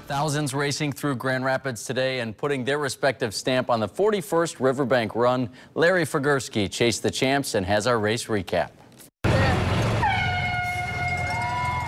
Thousands racing through Grand Rapids today and putting their respective stamp on the 41st Riverbank Run. Larry Figursky chased the champs and has our race recap.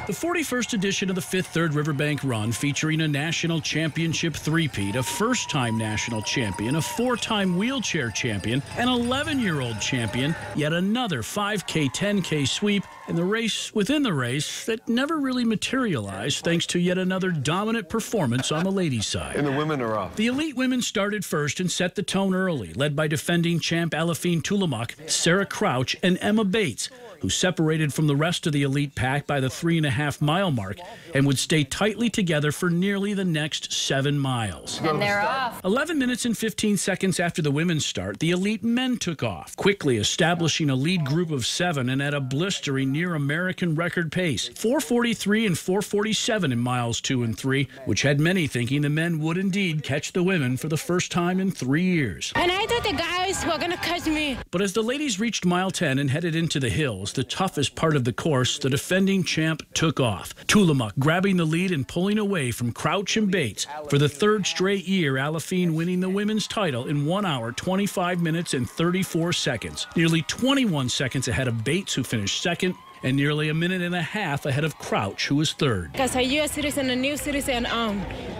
The 41st edition of the Fifth Third Riverbank Run, featuring a national championship three-peat, a first-time national champion, a four-time wheelchair champion, an 11-year-old champion, yet another 5K, 10K sweep, and the race within the race that never really materialized thanks to yet another dominant performance on the ladies' side. And the women are off. The elite women started first and set the tone early, led by defending champ Alafine Tulimak, Sarah Crouch, and Emma Bates, who separated from the rest of the elite pack by the 3.5-mile mark and would stay tightly together for nearly the next 7 miles. And they're off. 11 minutes and 15 seconds after the women's start, the elite men took off, quickly establishing a lead group of 7 and at a blistering near American record pace, 4:43 and 4:47 in miles 2 and 3, which had many thinking the men would indeed catch the women for the first time in 3 years. And I thought the guys were going to catch me. But as the ladies reached mile 10 and headed into the hills, the toughest part of the course, the defending champ took off. Tulimak grabbing the lead and pulling away from Crouch and Bates. For the third straight year, Alafine winning the women's title in 1 hour, 25 minutes, and 34 seconds. Nearly 21 seconds ahead of Bates, who finished second, and nearly a minute and a half ahead of Crouch, who was third. As a U.S. citizen, a new citizen,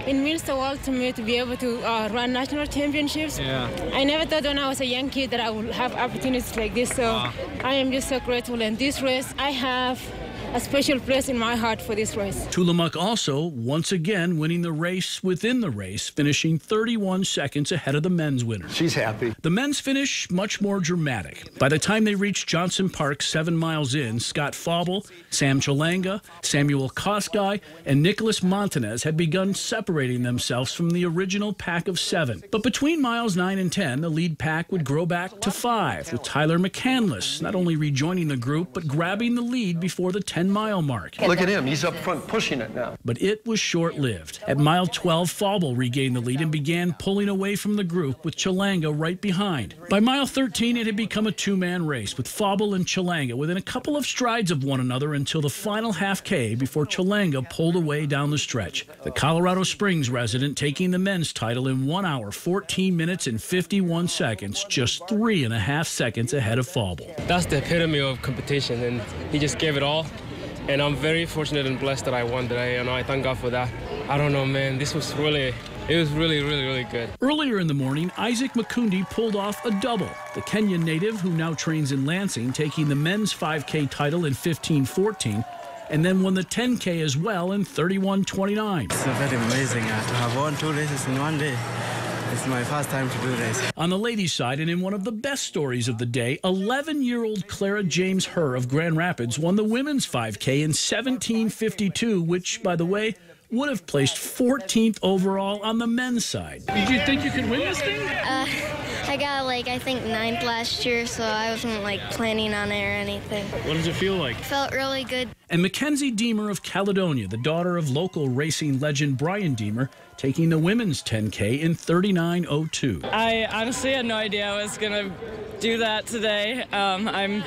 it means the world to me to be able to run national championships. Yeah. I never thought when I was a young kid that I would have opportunities like this, so I am just so grateful. And this race, I have a special place in my heart for this race. Tulimak also, once again, winning the race within the race, finishing 31 seconds ahead of the men's winner. She's happy. The men's finish, much more dramatic. By the time they reached Johnson Park 7 miles in, Scott Fauble, Sam Chalanga, Samuel Kosgei, and Nicholas Montanez had begun separating themselves from the original pack of 7. But between miles 9 and 10, the lead pack would grow back to 5, with Tyler McCandless not only rejoining the group, but grabbing the lead before the 10-mile mark. Look at him. He's up front pushing it now. But it was short-lived. At mile 12, Fauble regained the lead and began pulling away from the group with Chalanga right behind. By mile 13, it had become a two-man race with Fauble and Chalanga within a couple of strides of one another until the final half-K before Chalanga pulled away down the stretch. The Colorado Springs resident taking the men's title in 1 hour, 14 minutes, and 51 seconds, just 3.5 seconds ahead of Fauble. That's the epitome of competition, and he just gave it all. And I'm very fortunate and blessed that I won today, and I thank God for that. I don't know, man, it was really, really good. Earlier in the morning, Isaac Makundi pulled off a double. The Kenyan native, who now trains in Lansing, taking the men's 5K title in 15:14, and then won the 10K as well in 31:29. It's very amazing to have won 2 races in 1 day. It's my first time to do this. On the ladies' side, and in one of the best stories of the day, 11-year-old Clara James Herr of Grand Rapids won the women's 5K in 17:52, which, by the way, would have placed 14th overall on the men's side. Did you think you could win this thing? I got I think 9th last year, so I wasn't planning on it or anything. What does it feel like? Felt really good. And Mackenzie Deemer of Caledonia, the daughter of local racing legend Brian Deemer, taking the women's 10K in 39:02. I honestly had no idea I was going to do that today. I'm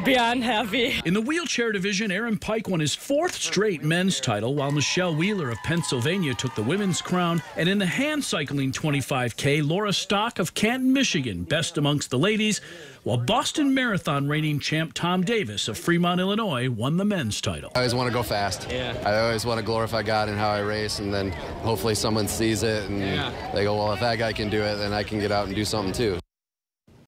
beyond happy. In the wheelchair division, Aaron Pike won his 4th straight men's title, while Michelle Wheeler of Pennsylvania took the women's crown. And in the hand cycling 25K, Laura Stock of Canton, Michigan, best amongst the ladies, while Boston Marathon reigning champ Tom Davis of Fremont, Illinois, won the men's title. I always want to go fast. Yeah. I always want to glorify God in how I race, and then hopefully someone sees it and they go, well, if that guy can do it, then I can get out and do something too.